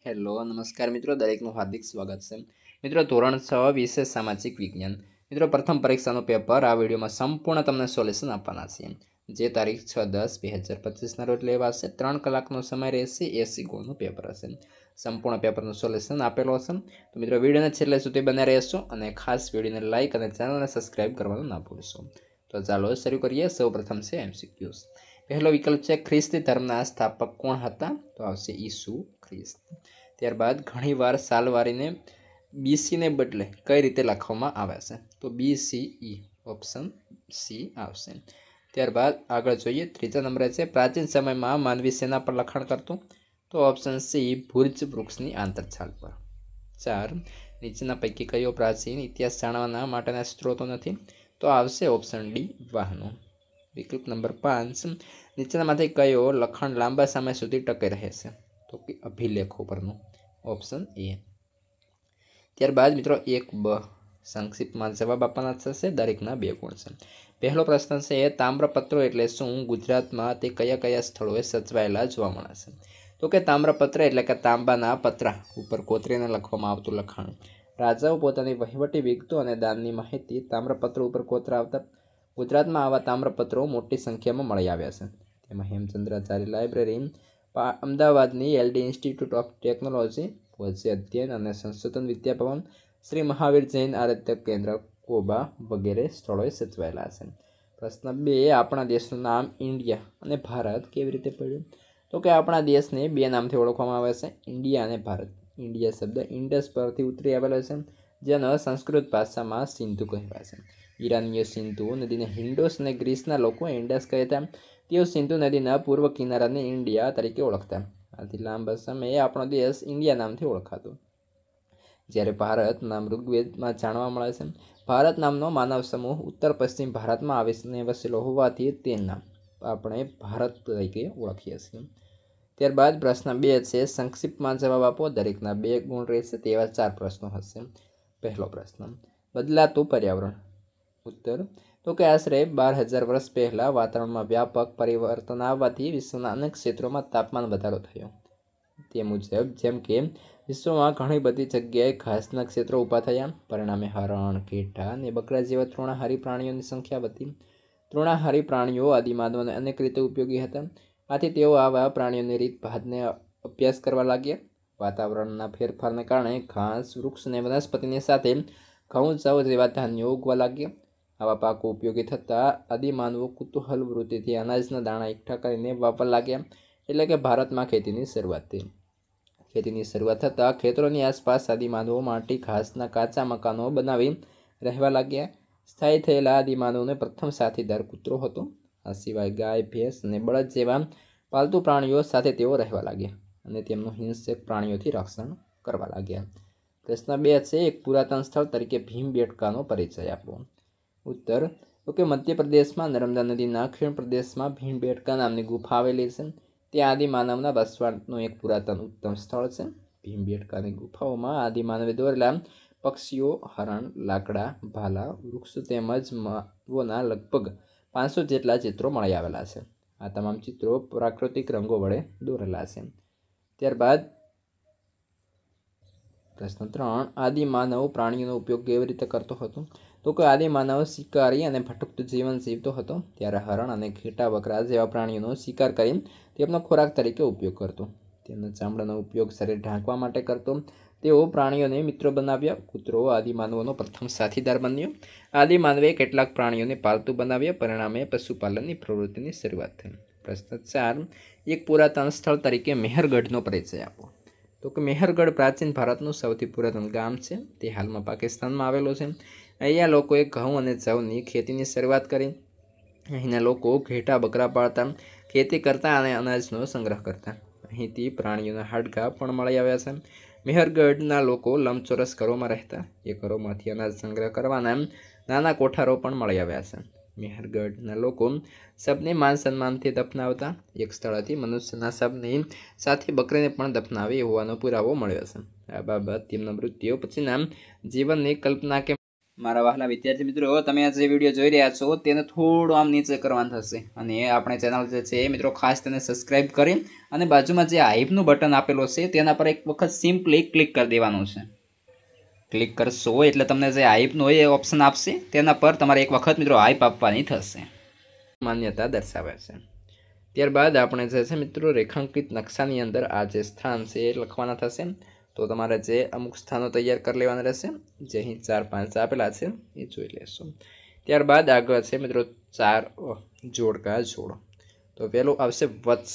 Hello નમસ્કાર મિત્રો, દરેકનું હાર્દિક સ્વાગત છે। મિત્રો ધોરણ 6 વિશે સામાજિક વિજ્ઞાન મિત્રો પ્રથમ પરીક્ષાનું પેપર આ વિડીયોમાં સંપૂર્ણ તમને સોલ્યુશન આપવાના છે, જે તારીખ 6/10/2025 રોજ લેવાશે। 3 કલાકનો સમય રહેશે, 80 ગુણનું પેપર હશે। સંપૂર્ણ પેપરનું સોલ્યુશન આપેલો હશે, તો મિત્રો વિડીયોને છેલ્લે સુધી બને રહેશો અને ખાસ વિડીયોને લાઇક અને ચેનલને સબસ્ક્રાઇબ કરવાનું ના ભૂલશો। તો ચાલો શરૂ કરીએ। સૌપ્રથમ છે એમસીક્યુઝ। પહેલો વિકલ્પ છે ખ્રિસ્તી ધર્મના સ્થાપક કોણ હતા? તો આવશે ઈસુ ખ્રિસ્ત। ત્યારબાદ ઘણીવાર સાલવારીને બીસીને બદલે કઈ રીતે લખવામાં આવે છે? તો BCE, ઓપ્શન સી આવશે। ત્યારબાદ આગળ જોઈએ, ત્રીજા નંબરે છે પ્રાચીન સમયમાં માનવી સેના પર લખાણ કરતો? તો ઓપ્શન સી ભુજ વૃક્ષની આંતરછાલ પર। 4 નીચેના પૈકી કયો પ્રાચીન ઇતિહાસ જાણવાના માટેના સ્ત્રોતો નથી? તો આવશે ઓપ્શન ડી વાહનો। વિકલ્પ નંબર 5 નીચેનામાંથી કયો લખાણ લાંબા સમય સુધી ટકી રહે છે? તો કે અભિલેખો પરનું, ઓપ્શન એ। ત્યારબાદ મિત્રો 1B સંક્ષિપ્તમાં જવાબ આપવાના થશે, દરેકના 2 ગુણ છે। પહેલો પ્રશ્ન છે તામ્રપત્રો એટલે શું? ગુજરાતમાં તે કયા કયા સ્થળોએ સચવાયેલા જોવા મળે છે? તો કે તામ્રપત્ર એટલે કે તાંબાના પતરા ઉપર કોતરીને લખવામાં આવતું લખાણ। રાજાઓ પોતાની વહીવટી વિગતો અને દાનની માહિતી તામ્રપત્રો ઉપર કોતરાવતા। ગુજરાતમાં આવા તામ્રપત્રો મોટી સંખ્યામાં મળી આવ્યા છે, તેમાં હેમચંદ્રાચાર્ય લાઇબ્રેરી, અમદાવાદની LD ઇન્સ્ટિટ્યૂટ ઓફ ટેકનોલોજી, વચ્ચે અધ્યયન અને સંશોધન વિદ્યાભવન, શ્રી મહાવીર જૈન આરાધ્ય કેન્દ્ર કોબા વગેરે સ્થળોએ સચવાયેલા છે। પ્રશ્ન 2 આપણા દેશનું નામ ઇન્ડિયા અને ભારત કેવી રીતે પડ્યું? તો કે આપણા દેશને 2 નામથી ઓળખવામાં આવે છે, ઇન્ડિયા અને ભારત। ઇન્ડિયા શબ્દ ઇન્ડસ પરથી ઉતરી આવેલો છે, જેનો સંસ્કૃત ભાષામાં સિંધુ કહેવાય છે। ઈરાનીય સિંધુ નદીને હિન્ડોસ અને ગ્રીસના લોકો ઇન્ડસ કહેતા। તેઓ સિંધુ નદીના પૂર્વ કિનારાને ઇન્ડિયા તરીકે ઓળખતા। આથી લાંબા સમયે આપણો દેશ ઇન્ડિયા નામથી ઓળખાતો। જ્યારે ભારત નામ ઋગ્વેદમાં જાણવા મળે છે। ભારત નામનો માનવ સમૂહ ઉત્તર પશ્ચિમ ભારતમાં આવીને વસેલો હોવાથી તે નામ આપણે ભારત તરીકે ઓળખીએ છીએ। ત્યારબાદ પ્રશ્ન 2 છે સંક્ષિપ્તમાં જવાબ આપો, દરેકના 2 ગુણ રહેશે, તેવા 4 પ્રશ્નો હશે। પહેલો પ્રશ્ન બદલાતું પર્યાવરણ। ઉત્તર તો કે આશરે 12,000 વર્ષ પહેલાં વાતાવરણમાં વ્યાપક પરિવર્તન આવવાથી વિશ્વના અનેક ક્ષેત્રોમાં તાપમાન વધારો થયો। તે મુજબ જેમ કે વિશ્વમાં ઘણી બધી જગ્યાએ ઘાસના ક્ષેત્રો ઊભા થયા, પરિણામે હરણ, ઘેટા અને બકરા જેવા તૃણાહારી પ્રાણીઓની સંખ્યા વધી। તૃણાહારી પ્રાણીઓ આદિમાનવને અનેક રીતે ઉપયોગી હતા, આથી તેઓ આવા પ્રાણીઓની રીતભાતને અભ્યાસ કરવા લાગ્યા। વાતાવરણના ફેરફારને કારણે ઘાસ, વૃક્ષ અને વનસ્પતિની સાથે ઘઉં, જવ જેવા ધાન્યો ઉગવા લાગ્યા। આવા પાકો ઉપયોગી થતાં આદિમાનવો કુતૂહલ વૃત્તિથી અનાજના દાણા એકઠા કરીને વાવવા લાગ્યા, એટલે કે ભારતમાં ખેતીની શરૂઆત થઈ। ખેતીની શરૂઆત થતાં ખેતરોની આસપાસ આદિમાનવો માટી, ઘાસના કાચા મકાનો બનાવી રહેવા લાગ્યા। સ્થાયી થયેલા આદિમાનવને પ્રથમ સાથીદાર કૂતરો હતો। આ સિવાય ગાય, ભેંસ અને બળદ જેવા પાલતુ પ્રાણીઓ સાથે તેઓ રહેવા લાગ્યા અને તેમનું હિંસક પ્રાણીઓથી રક્ષણ કરવા લાગ્યા। પ્રશ્ન 2 છે એક પુરાતન સ્થળ તરીકે ભીમબેટકાનો પરિચય આપો। ઉત્તર તો કે મધ્યપ્રદેશમાં નર્મદા નદીના ખીણ પ્રદેશમાં ભીમબેટકા નામની ગુફા આવેલી છે। તે આદિમાનવના વસવાટનું એક પુરાતન ઉત્તમ સ્થળ છે। ભીમબેટકાની ગુફાઓમાં આદિમાનવે દોરેલા પક્ષીઓ, હરણ, લાકડા, ભાલા, વૃક્ષો તેમજ માનવોના લગભગ 500 જેટલા ચિત્રો મળી આવેલા છે। આ તમામ ચિત્રો પ્રાકૃતિક રંગો વડે દોરેલા છે। ત્યારબાદ પ્રશ્ન 3 આદિમાનવ પ્રાણીઓનો ઉપયોગ કેવી રીતે કરતો હતો? તો કે આદિમાનવ શિકારી અને ભટકતું જીવન જીવતો હતો, ત્યારે હરણ અને ઘેટા, બકરા જેવા પ્રાણીઓનો શિકાર કરી તેમનો ખોરાક તરીકે ઉપયોગ કરતો। તેમના ચામડાનો ઉપયોગ શરીર ઢાંકવા માટે કરતો। તેઓ પ્રાણીઓને મિત્રો બનાવ્યા। કૂતરો આદિમાનવનો પ્રથમ સાથીદાર બન્યો। આદિમાનવે કેટલાક પ્રાણીઓને પાલતુ બનાવ્યા, પરિણામે પશુપાલનની પ્રવૃત્તિની શરૂઆત થઈ। પ્રશ્ન 4 એક પુરાતન સ્થળ તરીકે મેહરગઢનો પરિચય આપો। તો કે મેહરગઢ પ્રાચીન ભારતનું સૌથી પુરાતન ગામ છે। તે હાલમાં પાકિસ્તાનમાં આવેલો છે। અહીંયા લોકોએ ઘઉં અને જવની ખેતીની શરૂઆત કરી। અહીંના લોકો ઘેટા, બકરા પાળતા, ખેતી કરતા અને અનાજનો સંગ્રહ કરતા। અહીંથી પ્રાણીઓના હાડકાં પણ મળી આવ્યા છે। મેહરગઢના લોકો લંબચોરસ ઘરોમાં રહેતા। એ ઘરોમાંથી અનાજ સંગ્રહ કરવાના નાના કોઠારો પણ મળી આવ્યા છે। મેહરગઢના લોકો શબને માન સન્માનથી દફનાવતા। એક સ્થળેથી મનુષ્યના શબની સાથે બકરીને પણ દફનાવી હોવાનો પુરાવો મળ્યો છે। આ બાબત તેમના મૃત્યુ પછીના જીવનની કલ્પના કે મારા વહાલા વિદ્યાર્થી મિત્રો, તમે આ જે વિડીયો જોઈ રહ્યા છો તેને થોડું આમ નીચે કરવાનું થશે અને આપણે ચેનલ જે છે મિત્રો ખાસ તેને સબસ્ક્રાઇબ કરી અને બાજુમાં જે હાઈપનું બટન આપેલું છે તેના પર એક વખત સિમ્પલી ક્લિક કરી દેવાનું છે. ક્લિક કરશો એટલે તમને જે હાઈપનું હોય એ ઓપ્શન આપશે, તેના પર તમારે એક વખત મિત્રો હાઈપ આપવાની થશે. માન્યતા દર્શાવે છે. ત્યારબાદ આપણે જે છે મિત્રો રેખાંકિત નકશાની અંદર આ જે સ્થાન છે એ લખવાના થશે. તો તમારે જે અમુક સ્થાનો તૈયાર કરી લેવાના રહેશે, જે અહીં 4-5 આપેલા છે એ જોઈ લેશો. ત્યારબાદ આગળ છે મિત્રો 4 જોડકા જોડો. તો પહેલું આવશે વત્સ.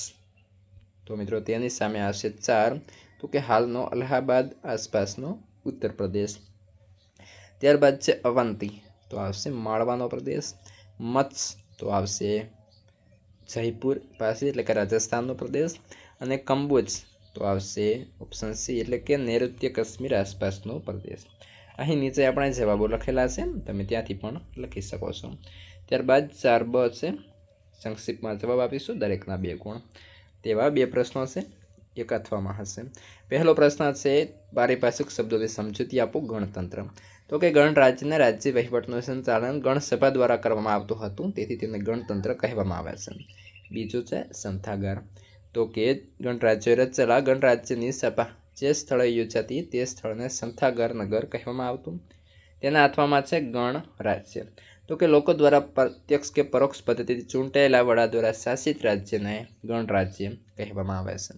તો મિત્રો તેની સામે આવશે 4, તો કે હાલનો અલ્હાબાદ આસપાસનો ઉત્તર પ્રદેશ. ત્યારબાદ છે અવંતી, તો આવશે માળવાનો પ્રદેશ. મત્સ, તો આવશે જયપુર પાસે એટલે કે રાજસ્થાનનો પ્રદેશ. અને કંબોજ, તો આવશે ઓપ્શન સી એટલે કે નૈઋત્ય કાશ્મીર આસપાસનો પ્રદેશ. અહીં નીચે આપણે જવાબો લખેલા છે, તમે ત્યાંથી પણ લખી શકો છો. ત્યારબાદ 4બ છે, સંક્ષિપ્તમાં જવાબ આપીશું, દરેકના 2 ગુણ. તેવા 2 પ્રશ્નો છે, એક અથવામાં હશે. પહેલો પ્રશ્ન છે, પારિભાષિક શબ્દોથી સમજૂતી આપો. ગણતંત્ર, તો કે ગણરાજ્યના રાજ્ય વહીવટનું સંચાલન ગણસભા દ્વારા કરવામાં આવતું હતું, તેથી તેને ગણતંત્ર કહેવામાં આવે છે. બીજું છે સંથાગાર, તો કે ગણરાજ્ય રચેલા ગણરાજ્યની સભા જે સ્થળે યોજાતી તે સ્થળને સંથાગાર નગર કહેવામાં આવતું. તેના અથવામાં છે ગણરાજ્ય, તો કે લોકો દ્વારા પ્રત્યક્ષ કે પરોક્ષ પદ્ધતિથી ચૂંટાયેલા વડા દ્વારા શાસિત રાજ્યને ગણરાજ્ય કહેવામાં આવે છે.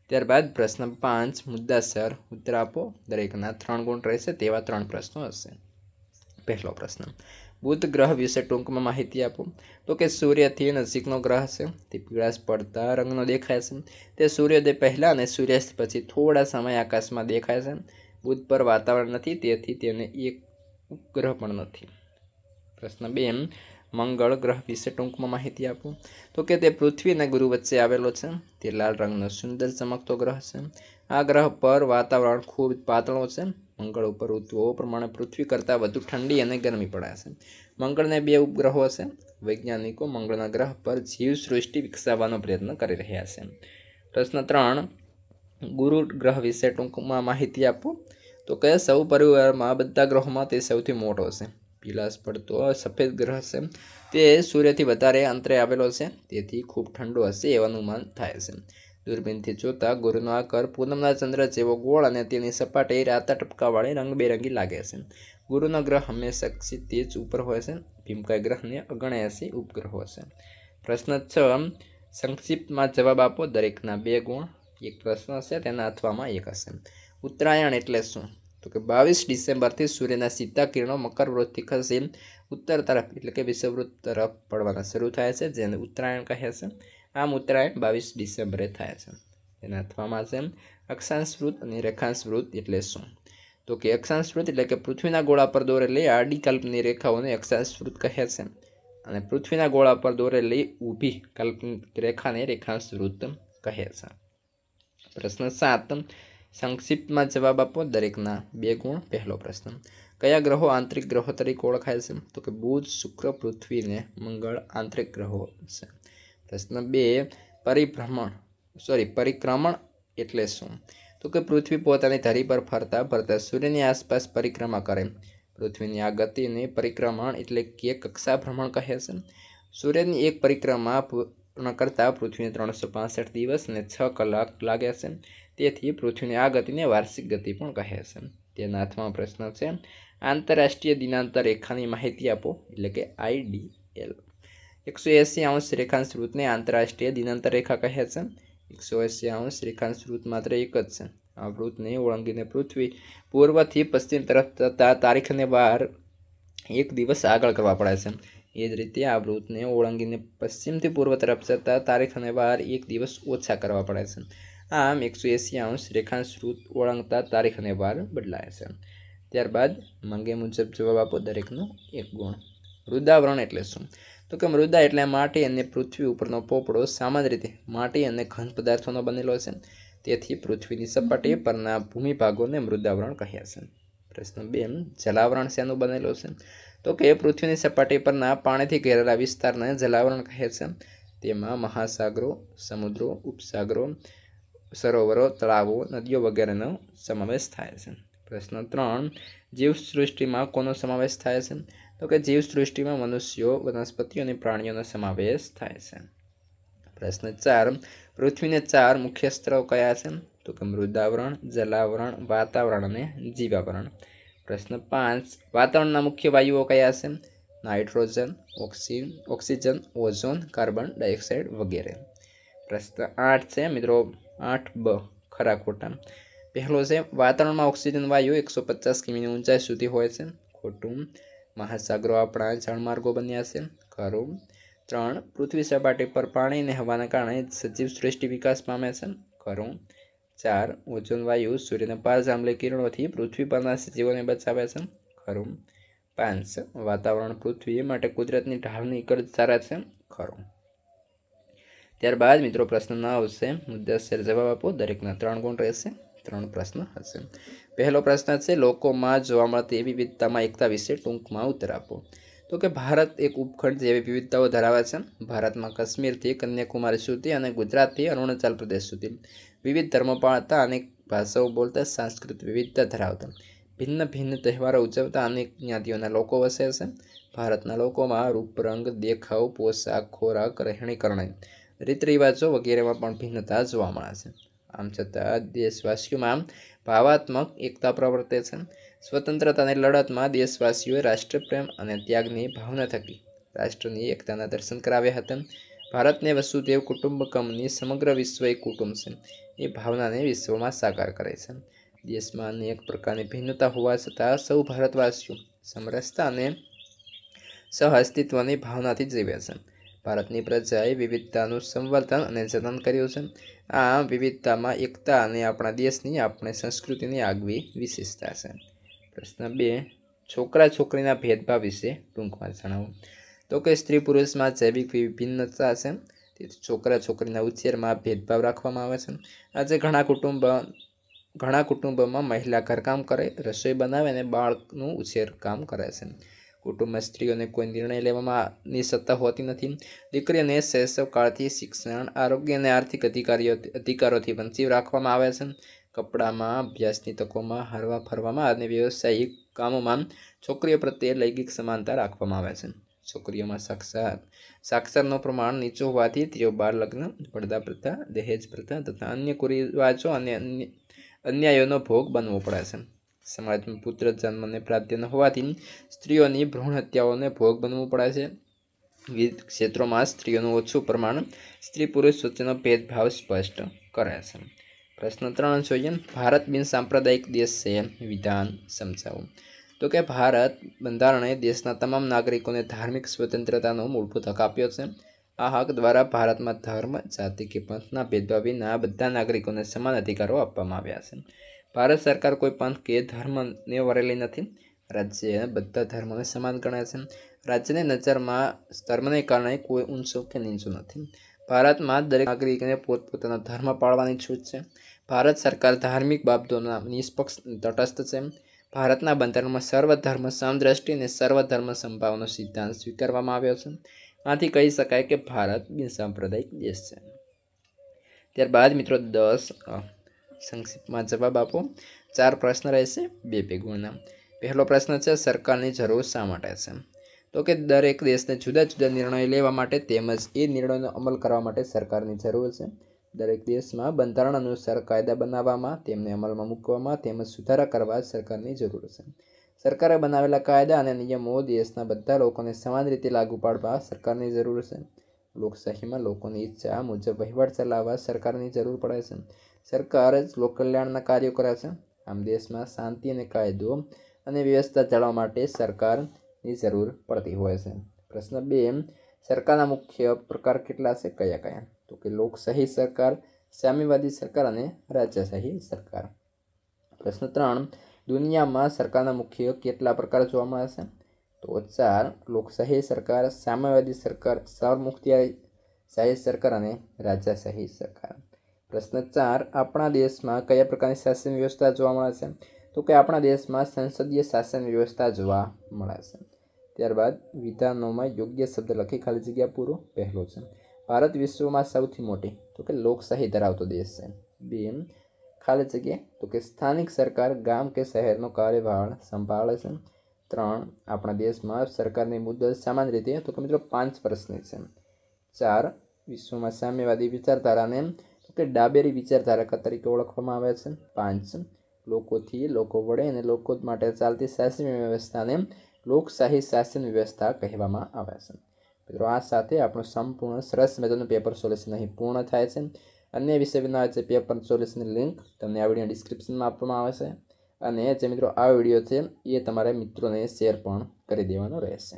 ત્યારબાદ પ્રશ્ન 5, મુદ્દાસર ઉત્તર આપો. દરેકના 3 ગુણ રહેશે. તેવા 3 પ્રશ્નો હશે. પહેલો પ્રશ્ન, બુધ ગ્રહ વિશે ટૂંકમાં માહિતી આપો. તો કે સૂર્યથી નજીકનો ગ્રહ છે, તે પીળાશ પડતા રંગનો દેખાય છે. તે સૂર્યોદય પહેલાં અને સૂર્યાસ્ત પછી થોડા સમય આકાશમાં દેખાય છે. બુધ પર વાતાવરણ નથી, તેથી તેને એક ઉપગ્રહ પણ નથી. પ્રશ્ન 2, મંગળ ગ્રહ વિશે ટૂંકમાં માહિતી આપો. તો કે તે પૃથ્વી અને ગુરુ વચ્ચે આવેલો છે. તે લાલ રંગનો સુંદર ચમકતો ગ્રહ છે. આ ગ્રહ પર વાતાવરણ ખૂબ પાતળો છે. મંગળ ઉપર ઋતુઓ પ્રમાણે પૃથ્વી કરતાં વધુ ઠંડી અને ગરમી પડે છે. મંગળને 2 ઉપગ્રહો છે. વૈજ્ઞાનિકો મંગળના ગ્રહ પર જીવસૃષ્ટિ વિકસાવવાનો પ્રયત્ન કરી રહ્યા છે. પ્રશ્ન 3, ગુરુ ગ્રહ વિશે ટૂંકમાં માહિતી આપો. તો કે સૌ પરિવારમાં બધા ગ્રહોમાં તે સૌથી મોટો છે. પીળાશ પડતો સફેદ ગ્રહ છે. તે સૂર્યથી વધારે અંતરે આવેલો છે, તેથી ખૂબ ઠંડો હશે એવું અનુમાન થાય છે. દૂરબીનથી જોતા ગુરુનો આકાર પૂનમના ચંદ્ર જેવો ગોળ અને તેની સપાટી રાતા ટપકાવાળી રંગબેરંગી લાગે છે. ગુરુનો ગ્રહ હંમેશા ક્ષિતિજ ઉપર હોય છે. ભીમકાય ગ્રહને 79 ઉપગ્રહો છે. પ્રશ્ન 6, સંક્ષિપ્તમાં જવાબ આપો. દરેકના 2 ગુણ. એક પ્રશ્ન છે, તેના અથવામાં 1 હશે. ઉત્તરાયણ એટલે શું? તો કે 22 ડિસેમ્બરથી સૂર્યના સીધા કિરણો મકરવૃત્તથી ખસી ઉત્તર તરફ એટલે કે વિષુવવૃત્ત તરફ પડવાના શરૂ થાય છે, જેને ઉત્તરાયણ કહે છે. આમ ઉત્તરાયણ 22 ડિસેમ્બરે થાય છે. તેના અથવામાં છે અક્ષાંશ વૃત્ત અને રેખાંશ વૃત્ત એટલે શું? તો કે અક્ષાંશ વૃત્ત એટલે કે પૃથ્વીના ગોળા પર દોરેલી આડી કાલ્પનિક રેખાઓને અક્ષાંશ વૃત્ત કહે છે, અને પૃથ્વીના ગોળા પર દોરેલી ઊભી કાલ્પનિક રેખાને રેખાંશ વૃત્ત કહે છે. પ્રશ્ન 7, સંક્ષિપ્તમાં જવાબ આપો. દરેકના 2 ગુણ. પહેલો પ્રશ્ન, કયા ગ્રહો આંતરિક ગ્રહો તરીકે ઓળખાય છે? તો કે બુધ, શુક્ર, પૃથ્વી અને મંગળ આંતરિક ગ્રહો છે. પ્રશ્ન 2, પરિક્રમણ એટલે શું? તો કે પૃથ્વી પોતાની ધરી પર ફરતા ફરતા સૂર્યની આસપાસ પરિક્રમા કરે. પૃથ્વીની આ ગતિને પરિક્રમણ એટલે કે કક્ષા ભ્રમણ કહે છે. સૂર્યની એક પરિક્રમા પૂર્ણ કરતાં પૃથ્વીને 365 દિવસ અને 6 કલાક લાગે છે. તેથી પૃથ્વીની આ ગતિને વાર્ષિક ગતિ પણ કહે છે. તેના અથમાં પ્રશ્ન છે, આંતરરાષ્ટ્રીય દિનાંતર રેખાની માહિતી આપો. એટલે કે IDL. 180° રેખાંશ વૃત્તને આંતરરાષ્ટ્રીય દિનાંતર રેખા કહે છે. 180° રેખાંશ વૃત્ત માત્ર એક જ છે. આ વૃત્તને ઓળંગીને પૃથ્વી પૂર્વથી પશ્ચિમ તરફ જતા તારીખ અને વાર 1 દિવસ આગળ કરવા પડે છે. એ જ રીતે આ વૃત્તને ઓળંગીને પશ્ચિમથી પૂર્વ તરફ જતા તારીખ અને વાર 1 દિવસ ઓછા કરવા પડે છે. આમ 180° રેખાંશ વૃત્ત ઓળંગતા તારીખ અને વાર બદલાય છે. ત્યારબાદ માંગે મુજબ જવાબ આપો. દરેકનો 1 ગુણ. મૃદાવરણ એટલે શું? તો કે મૃદા એટલે માટી અને પૃથ્વી ઉપરનો પોપડો સામાન્ય રીતે માટી અને ઘન પદાર્થોનો બનેલો છે. તેથી પૃથ્વીની સપાટી પરના ભૂમિભાગોને મૃદાવરણ કહે છે. પ્રશ્ન 2, જલાવરણ શેનું બનેલું છે? તો કે પૃથ્વીની સપાટી પરના પાણીથી ઘેરેલા વિસ્તારને જલાવરણ કહે છે. તેમાં મહાસાગરો, સમુદ્રો, ઉપસાગરો, સરોવરો, તળાવો, નદીઓ વગેરેનો સમાવેશ થાય છે. प्रश्न 3 जीवसृष्टि में कोनो समावेश थाय छे? तो कि जीवसृष्टि में मनुष्यों, वनस्पतिओं अने प्राणीओनो समावेश थाय छे। प्रश्न 4 पृथ्वी ने 4 मुख्य स्तरो कया छे? तो कि मृदावरण, जलावरण, वातावरण अने जीवावरण। प्रश्न 5 वातावरणना मुख्य वायुओ कया छे? Nitrogen, oxygen, ozone, carbon dioxide वगैरह। प्रश्न 8 है मित्रों 8ब खरा खोटा। पहलो है वातावरण में ऑक्सीजन वायु 150 किमी ऊंचाई सुधी होय छे। खोटू। महासागरो आपणा जलमार्गो बन्या छे। खरू। 3 पृथ्वी सपाटी पर पाणी ने हवाना कारणे सजीव सृष्टि विकास पामे छे। खरू। 4 ओझोन वायु सूर्यना पार जामले किरणोथी पृथ्वी परना सजीवोने बचावे छे। खरू। 5 वातावरण पृथ्वी माटे कुदरतनी ढालनी कर्ज सारा छे। खरू। त्यारबाद मित्रों प्रश्न 9 है मुद्देसर जवाब आपो। दरेकना 3 गुण रहेशे। 3 प्रश्न हशे। पहलो प्रश्न है लोकोमां जोवा मळती विविधतामां एकता विषे टूंकमां उत्तर आपो। तो कि भारत एक उपखंड जेवी विविधताओ धरावे छे। भारतमां काश्मीरथी कन्याकुमारी सुधी अने गुजरातथी अरुणाचल प्रदेश सुधी विविध धर्मो पाळता, अनेक भाषाओ बोलता, सांस्कृतिक विविधता धरावता, भिन्न भिन्न तहेवारो उजवता अनेक ज्ञातिओना लोको वसे छे। भारतना लोकोमां रूप, रंग, देखाव, पोशाक, खोराक, રહેણી કરણી, રીત रिवाजों वगैरह में पण भिन्नता जोवा मळे छे। आम छतां देशवासीओमां भावात्मक एकता प्रवर्ते छे। स्वतंत्रतानी लड़तमां देशवासीओए राष्ट्रप्रेम अने त्यागनी भावना थकी राष्ट्रनी एकताना दर्शन कराव्या हता। भारतने वसुदेव कुटुंबकमनी समग्र विश्व एक कुटुंब छे ए भावनाने विश्वमां साकार करे छे। देशमां अनेक प्रकारनी भिन्नता होवा छतां सौ भारतवासीओ समरसता अने सहअस्तित्वनी भावनाथी जीवे छे। भारतनी प्रजाए विविधतानुं संवर्धन अने जतन कर्युं छे। आ विविधतामां एकता अने आपणा देशनी आपणी संस्कृतिनी आगवी विशेषता छे। प्रश्न 2 छोकरा छोकरीना भेदभाव विषे टूंकमां जणावो। तो कि स्त्री पुरुषमां जैविक विभिन्नता छे, તેથી છોકરા છોકરીના ઉછેરમાં ભેદભાવ રાખવામાં આવે છે। આજે ઘણા કુટુંબોમાં મહિલા ઘરકામ કરે, રસોઈ બનાવે અને બાળકનું ઉછેર કામ કરે છે। કુટુંબમાં સ્ત્રીઓને કોઈ નિર્ણય લેવાની સત્તા હોતી નથી। દીકરીઓને શૈશવકાળથી શિક્ષણ, આરોગ્ય અને આર્થિક અધિકારોથી વંચિત રાખવામાં આવે છે। કપડામાં, અભ્યાસની તકોમાં, હરવા ફરવામાં અને વ્યવસાયિક કામોમાં છોકરીઓ પ્રત્યે લૈંગિક સમાનતા રાખવામાં આવે છે। છોકરીઓમાં સાક્ષરનું પ્રમાણ નીચું હોવાથી તેઓ બાળ લગ્ન, પડદા પ્રથા, દહેજ પ્રથા તથા અન્ય કુરિવાજો અને અન્યાયોનો ભોગ બનવો પડે છે। સમાજમાં પુત્ર જન્મને પ્રાપ્ય ન હોવાથી સ્ત્રીઓની ભ્રૂણ હત્યાઓને ભોગ બનવું પડે છે। વિવિધ ક્ષેત્રોમાં સ્ત્રીઓનું ઓછું પ્રમાણ સ્ત્રી પુરુષ વચ્ચેનો ભેદભાવ સ્પષ્ટ કરે છે। પ્રશ્ન 3 જોઈએ ભારત બિન સાંપ્રદાયિક દેશ છે વિધાન સમજાવો। तो कि भारत बंधारणे देशना तमाम नागरिकों ने धार्मिक स्वतंत्रतानो मूलभूत हक आप्यो छे। आ हक द्वारा भारत में धर्म, जाति के पंथना भेदभाव विना बधा नागरिकों ने समान अधिकारों आपवामां आव्या छे। भारत सरकार कोई पंथ के धर्म ने वरेली नहीं। राज्य बधा धर्मों ने समान गणे छे। राज्य ने नजर में धर्म ने कारण कोई ऊंचो के नीचो नहीं। भारत में दरेक नागरिक ने पोतपोतानो धर्म पाळवानी छूट छे। भारत सरकार धार्मिक बाबतों निष्पक्ष तटस्थ छे। भारतना बंधारण में सर्वधर्म समदृष्टि और सर्वधर्म संभावनो सिद्धांत स्वीकारवामां आव्यो छे। आथी कही शकाय कि भारत बिन सांप्रदायिक देश है। त्यारबाद मित्रों 10 संक्षिप्त में जवाब आपो। 4 प्रश्न रहेशे 2 गुणना। पहलो प्रश्न है सरकारनी जरूर शा माटे छे। तो कि दरेक देशने जुदा जुदा निर्णय लेवा माटे तेमज ए निर्णयनो अमल करवा माटे सरकारनी जरूर छे। दरेक देश में बंधारण अनुसार कायदा बनाववामां, तेमने अमलमां मूकवामां तेमज सुधारा करवा सरकारनी जरूर छे। सरकारे बनावेला कायदा अने नियमो देशना बधा लोकोने समान रीते लागू पाडवा सरकारनी जरूर छे। लोकशाहीमां लोकोनी इच्छा मुजब वहीवट चलाववा सरकारनी जरूर पड़े छे। सरकार ज लोककल्याणना कार्यो करे छे। आम देशमां शांति अने कायदो अने व्यवस्था जाळववा माटे सरकारनी जरूर पड़ती होय छे। प्रश्न 2 सरकारना मुख्य प्रकार केटला छे, कया कया? तो कि लोकशाही सरकार, साम्यवादी सरकार और राजाशाही सरकार। प्रश्न 3 दुनिया में सरकारना मुख्य केटला प्रकार जोवा मळे छे? तो 4 लोकशाही सरकार, साम्यवादी सरकार, सार्वमुखत्यारशाही सरकार और राजाशाही सरकार। प्रश्न 4 अपना देश में कया प्रकारनी शासन व्यवस्था जोवा मळे छे? तो कि अपना देश में संसदीय शासन व्यवस्था जोवा मळे छे। त्यारबाद विधानों में योग्य शब्द लखी खाली जग्या पूरो। पहलो छे भारत विश्व में सौथी मोटी तो कि लोकशाही धरावतो देश है। 2 ખાલી જગ્યા તો કે સ્થાનિક સરકાર ગામ કે શહેરનો કાર્યભાર સંભાળે છે. 3 આપણા દેશમાં સરકારની મુદત સામાન્ય રીતે તો કે મિત્રો 5 વર્ષની છે. 4 વિશ્વમાં સામ્યવાદી વિચારધારાને તો કે ડાબેરી વિચારધારા તરીકે ઓળખવામાં આવે છે. 5 લોકોથી લોકો વડે અને લોકો માટે ચાલતી શાસન વ્યવસ્થાને લોકશાહી શાસન વ્યવસ્થા કહેવામાં આવે છે. મિત્રો આ સાથે આપણું સંપૂર્ણ સરસ મજાનું પેપર સોલ્યુશન અહીં પૂર્ણ થાય છે. અન્ય વિષય વિના છે પેપર સોલ્યુશનની લિંક તમને આ વિડીયો ડિસ્ક્રિપ્શનમાં આપવામાં આવે છે. અને જે મિત્રો આ વિડીયો છે એ તમારા મિત્રોને શેર પણ કરી દેવાનો રહેશે.